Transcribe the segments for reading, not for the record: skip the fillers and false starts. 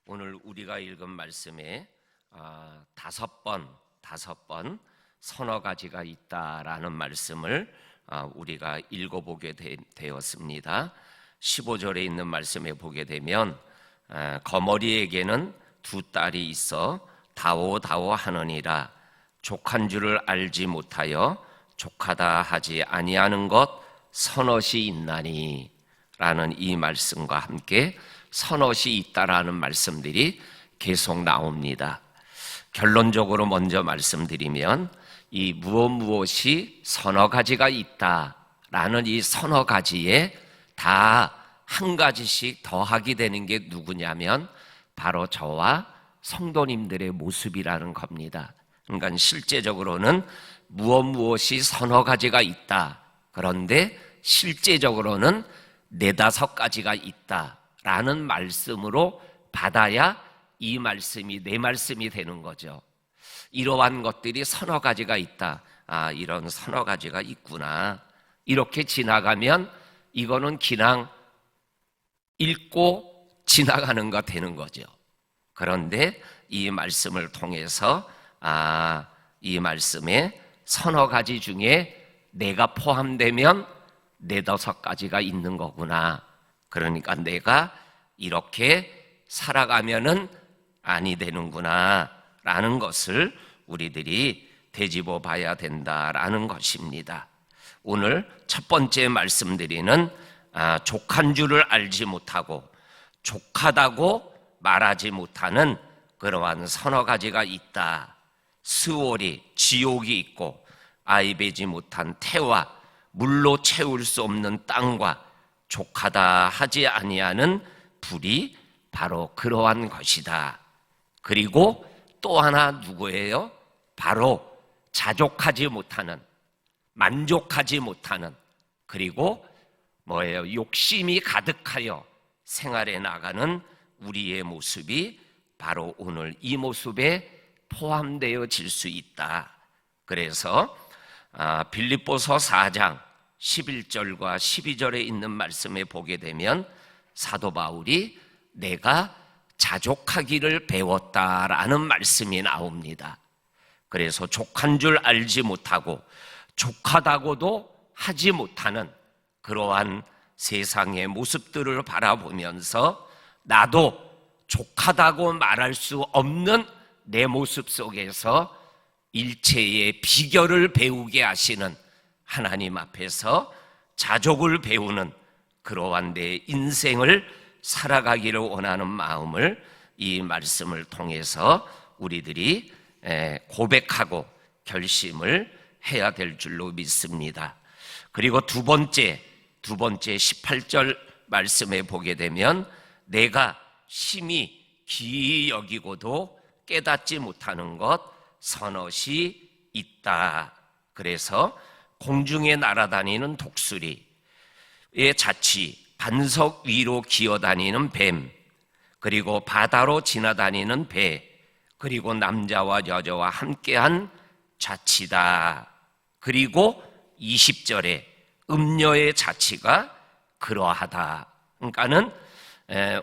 오늘 우리가 읽은 말씀에 다섯 번 서너 가지가 있다라는 말씀을 우리가 읽어보게 되었습니다. 15절에 있는 말씀에 보게 되면 거머리에게는 두 딸이 있어 다오다오 하느니라. 족한 줄을 알지 못하여 족하다 하지 아니하는 것 서넛이 있나니 라는 이 말씀과 함께 서넛이 있다라는 말씀들이 계속 나옵니다. 결론적으로 먼저 말씀드리면 이 무엇이 서너 가지가 있다라는 이 서너 가지에 다 한 가지씩 더하게 되는 게 누구냐면 바로 저와 성도님들의 모습이라는 겁니다. 그러니까 실제적으로는 무엇이 서너 가지가 있다. 그런데 실제적으로는 네다섯 가지가 있다라는 말씀으로 받아야 이 말씀이 내 말씀이 되는 거죠. 이러한 것들이 서너 가지가 있다. 이런 서너 가지가 있구나. 이렇게 지나가면 이거는 그냥 읽고 지나가는 거 되는 거죠. 그런데 이 말씀을 통해서 이 말씀에 서너 가지 중에 내가 포함되면 네다섯 가지가 있는 거구나. 그러니까 내가 이렇게 살아가면은 아니 되는구나 라는 것을 우리들이 되짚어 봐야 된다라는 것입니다. 오늘 첫 번째 말씀드리는 족한 줄을 알지 못하고 족하다고 말하지 못하는 그러한 서너 가지가 있다. 스월이 지옥이 있고 아이배지 못한 태와 물로 채울 수 없는 땅과 족하다 하지 아니하는 불이 바로 그러한 것이다. 그리고 또 하나 누구예요? 바로 자족하지 못하는, 만족하지 못하는, 그리고 욕심이 가득하여 생활해 나가는 우리의 모습이 바로 오늘 이 모습에 포함되어질 수 있다. 그래서 빌립보서 4장 11절과 12절에 있는 말씀에 보게 되면 사도 바울이 내가 자족하기를 배웠다라는 말씀이 나옵니다. 그래서 족한 줄 알지 못하고 족하다고도 하지 못하는 그러한 세상의 모습들을 바라보면서 나도 족하다고 말할 수 없는 내 모습 속에서 일체의 비결을 배우게 하시는 하나님 앞에서 자족을 배우는 그러한 내 인생을 살아가기를 원하는 마음을 이 말씀을 통해서 우리들이 고백하고 결심을 해야 될 줄로 믿습니다. 그리고 두 번째 18절 말씀에 보게 되면 내가 심히 기이 여기고도 깨닫지 못하는 것 서넛이 있다. 그래서 공중에 날아다니는 독수리의 자취, 반석 위로 기어다니는 뱀, 그리고 바다로 지나다니는 배, 그리고 남자와 여자와 함께한 자취다. 그리고 20절에 음녀의 자취가 그러하다. 그러니까는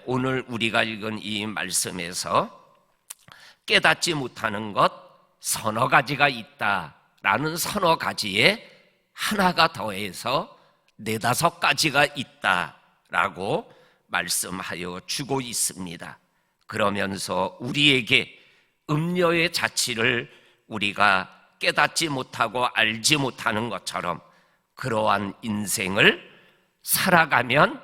오늘 우리가 읽은 이 말씀에서 깨닫지 못하는 것 서너 가지가 있다라는 서너 가지에 하나가 더해서 네다섯 가지가 있다라고 말씀하여 주고 있습니다. 그러면서 우리에게 음녀의 자취를 우리가 깨닫지 못하고 알지 못하는 것처럼 그러한 인생을 살아가면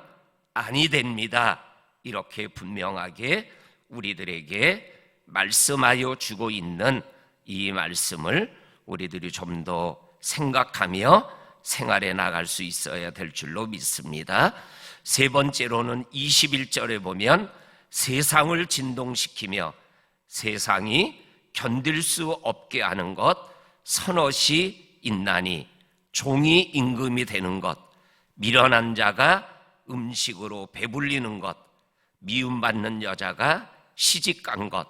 아니 됩니다. 이렇게 분명하게 우리들에게 말씀하여 주고 있는 이 말씀을 우리들이 좀 더 생각하며 생활해 나갈 수 있어야 될 줄로 믿습니다. 세 번째로는 21절에 보면 세상을 진동시키며 세상이 견딜 수 없게 하는 것 서넛이 있나니 종이 임금이 되는 것, 미련한 자가 음식으로 배불리는 것, 미움받는 여자가 시집간 것,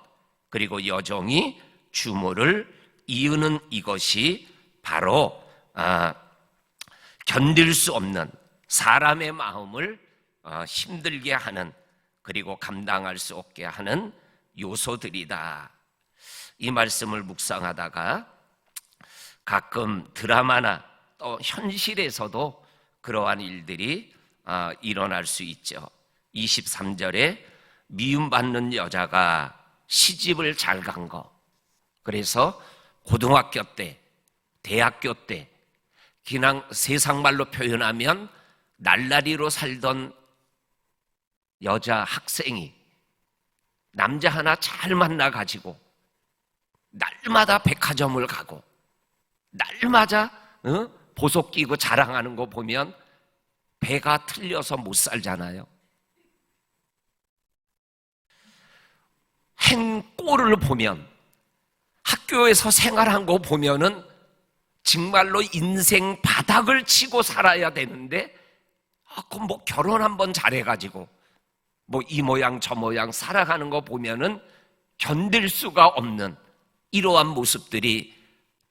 그리고 여종이 주모를 이으는 이것이 바로 견딜 수 없는 사람의 마음을 힘들게 하는, 그리고 감당할 수 없게 하는 요소들이다. 이 말씀을 묵상하다가 가끔 드라마나 또 현실에서도 그러한 일들이 일어날 수 있죠. 23절에 미움받는 여자가 시집을 잘 간 거. 그래서 고등학교 때, 대학교 때 그냥 세상 말로 표현하면 날라리로 살던 여자 학생이 남자 하나 잘 만나가지고 날마다 백화점을 가고 날마다 보석 끼고 자랑하는 거 보면 배가 틀려서 못 살잖아요. 한 꼴을 보면, 학교에서 생활한 거 보면은 정말로 인생 바닥을 치고 살아야 되는데, 그럼 뭐 결혼 한번 잘해가지고 뭐 이 모양 저 모양 살아가는 거 보면은 견딜 수가 없는 이러한 모습들이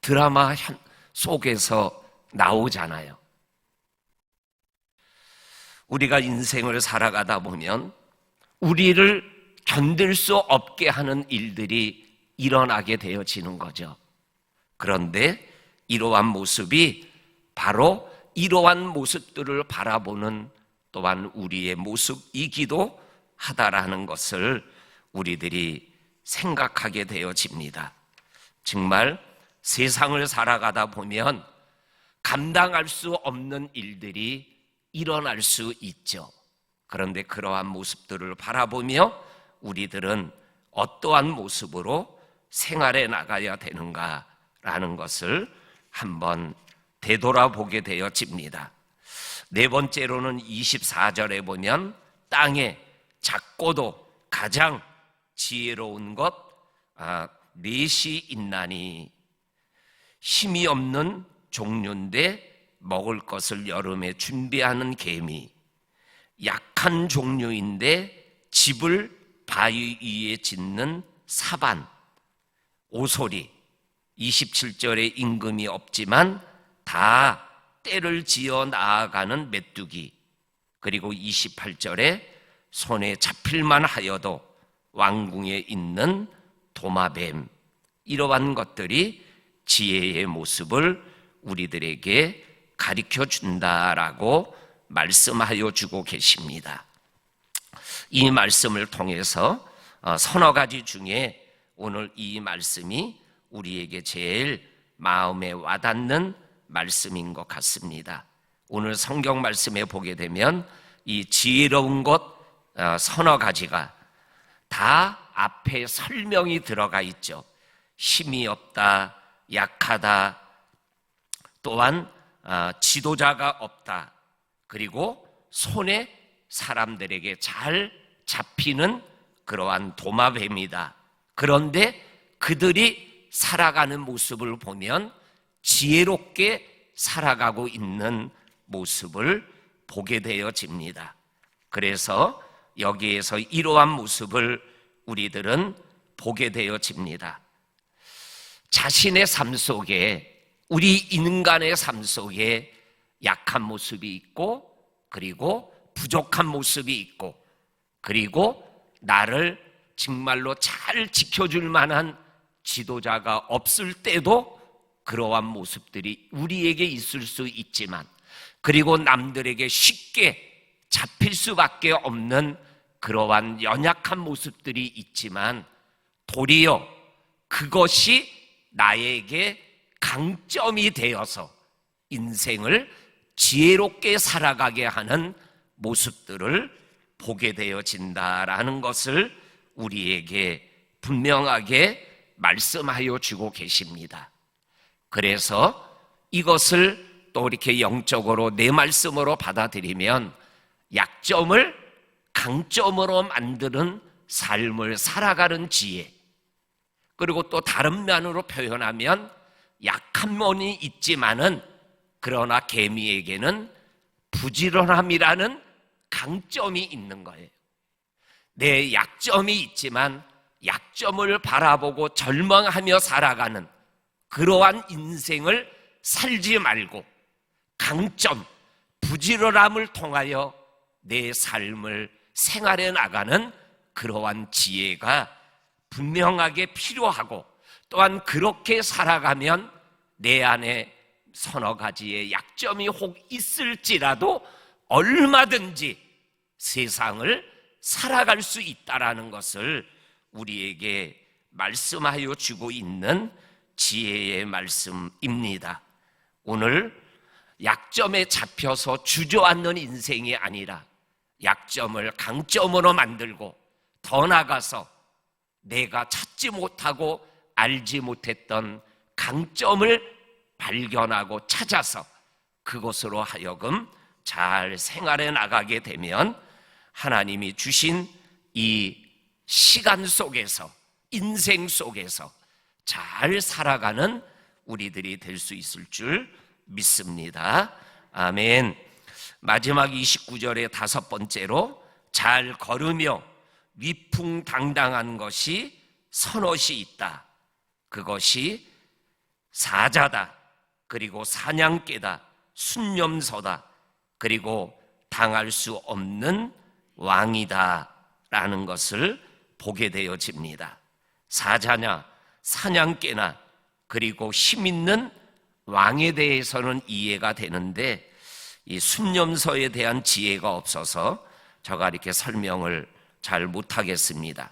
드라마 속에서 나오잖아요. 우리가 인생을 살아가다 보면 우리를 견딜 수 없게 하는 일들이 일어나게 되어지는 거죠. 그런데 이러한 모습이 바로 이러한 모습들을 바라보는 또한 우리의 모습이기도 하다라는 것을 우리들이 생각하게 되어집니다. 정말 세상을 살아가다 보면 감당할 수 없는 일들이 일어날 수 있죠. 그런데 그러한 모습들을 바라보며 우리들은 어떠한 모습으로 생활해 나가야 되는가라는 것을 한번 되돌아보게 되어집니다. 네 번째로는 24절에 보면 땅에 작고도 가장 지혜로운 것 넷이 있나니, 힘이 없는 종류인데 먹을 것을 여름에 준비하는 개미, 약한 종류인데 집을 바위 위에 짓는 사반, 오소리, 27절에 임금이 없지만 다 때를 지어 나아가는 메뚜기, 그리고 28절에 손에 잡힐만 하여도 왕궁에 있는 도마뱀, 이러한 것들이 지혜의 모습을 우리들에게 가르쳐 준다라고 말씀하여 주고 계십니다. 이 말씀을 통해서 서너 가지 중에 오늘 이 말씀이 우리에게 제일 마음에 와닿는 말씀인 것 같습니다. 오늘 성경 말씀에 보게 되면 이 지혜로운 것 서너 가지가 다 앞에 설명이 들어가 있죠. 힘이 없다, 약하다, 또한 지도자가 없다, 그리고 손에 사람들에게 잘 잡히는 그러한 도마뱀이다. 그런데 그들이 살아가는 모습을 보면 지혜롭게 살아가고 있는 모습을 보게 되어집니다. 그래서 여기에서 이러한 모습을 우리들은 보게 되어집니다. 자신의 삶 속에, 우리 인간의 삶 속에 약한 모습이 있고, 그리고 부족한 모습이 있고, 그리고 나를 정말로 잘 지켜줄 만한 지도자가 없을 때도 그러한 모습들이 우리에게 있을 수 있지만, 그리고 남들에게 쉽게 잡힐 수밖에 없는 그러한 연약한 모습들이 있지만, 도리어 그것이 나에게 강점이 되어서 인생을 지혜롭게 살아가게 하는 모습들을 보게 되어진다라는 것을 우리에게 분명하게 말씀하여 주고 계십니다. 그래서 이것을 또 이렇게 영적으로 내 말씀으로 받아들이면 약점을 강점으로 만드는 삶을 살아가는 지혜, 그리고 또 다른 면으로 표현하면 약한 면이 있지만은 그러나 개미에게는 부지런함이라는 강점이 있는 거예요. 내 약점이 있지만 약점을 바라보고 절망하며 살아가는 그러한 인생을 살지 말고 강점, 부지런함을 통하여 내 삶을 생활해 나가는 그러한 지혜가 분명하게 필요하고, 또한 그렇게 살아가면 내 안에 서너 가지의 약점이 혹 있을지라도 얼마든지 세상을 살아갈 수 있다라는 것을 우리에게 말씀하여 주고 있는 지혜의 말씀입니다. 오늘 약점에 잡혀서 주저앉는 인생이 아니라 약점을 강점으로 만들고, 더 나아가서 내가 찾지 못하고 알지 못했던 강점을 발견하고 찾아서 그것으로 하여금 잘 생활해 나가게 되면 하나님이 주신 이 시간 속에서, 인생 속에서 잘 살아가는 우리들이 될 수 있을 줄 믿습니다. 아멘. 마지막 29절의 다섯 번째로, 잘 걸으며 위풍당당한 것이 선옷이 있다. 그것이 사자다. 그리고 사냥개다. 순념서다. 그리고 당할 수 없는 왕이다 라는 것을 보게 되어집니다. 사자냐 사냥개나 그리고 힘 있는 왕에 대해서는 이해가 되는데, 이 순념서에 대한 지혜가 없어서 제가 이렇게 설명을 잘 못하겠습니다.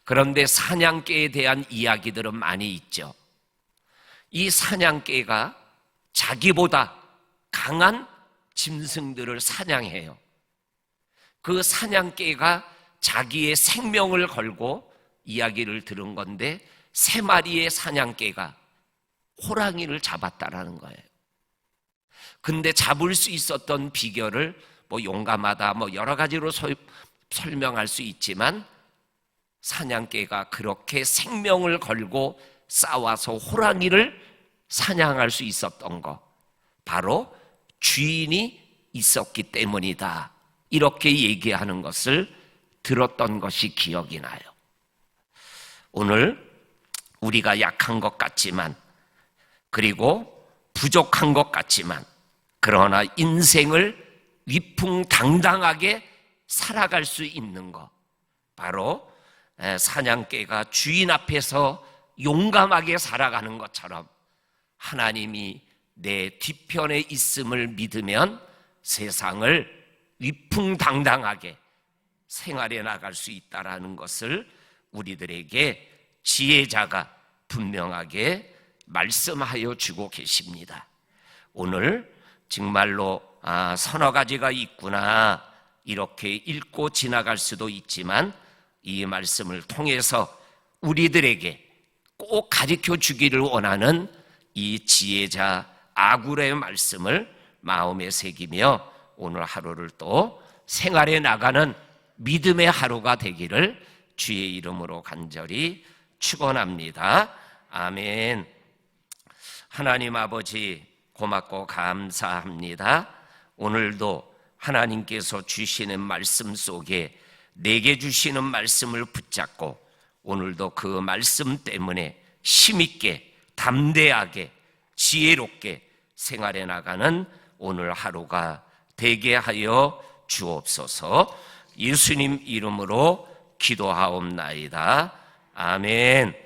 그런데 사냥개에 대한 이야기들은 많이 있죠. 이 사냥개가 자기보다 강한 짐승들을 사냥해요. 그 사냥개가 자기의 생명을 걸고 이야기를 들은 건데, 3마리의 사냥개가 호랑이를 잡았다라는 거예요. 근데 잡을 수 있었던 비결을 용감하다 여러 가지로 설명할 수 있지만, 사냥개가 그렇게 생명을 걸고 싸워서 호랑이를 사냥할 수 있었던 것, 바로 주인이 있었기 때문이다, 이렇게 얘기하는 것을 들었던 것이 기억이 나요. 오늘 우리가 약한 것 같지만, 그리고 부족한 것 같지만, 그러나 인생을 위풍당당하게 살아갈 수 있는 것, 바로 사냥개가 주인 앞에서 용감하게 살아가는 것처럼 하나님이 내 뒤편에 있음을 믿으면 세상을 위풍당당하게 생활해 나갈 수 있다라는 것을 우리들에게 지혜자가 분명하게 말씀하여 주고 계십니다. 오늘 정말로 서너 가지가 있구나 이렇게 읽고 지나갈 수도 있지만, 이 말씀을 통해서 우리들에게 꼭 가르쳐 주기를 원하는 이 지혜자 아굴의 말씀을 마음에 새기며 오늘 하루를 또 생활해 나가는 믿음의 하루가 되기를 주의 이름으로 간절히 축원합니다. 아멘. 하나님 아버지, 고맙고 감사합니다. 오늘도 하나님께서 주시는 말씀 속에 내게 주시는 말씀을 붙잡고, 오늘도 그 말씀 때문에 힘있게 담대하게 지혜롭게 생활해 나가는 오늘 하루가 되게 하여 주옵소서. 예수님 이름으로 기도하옵나이다. 아멘.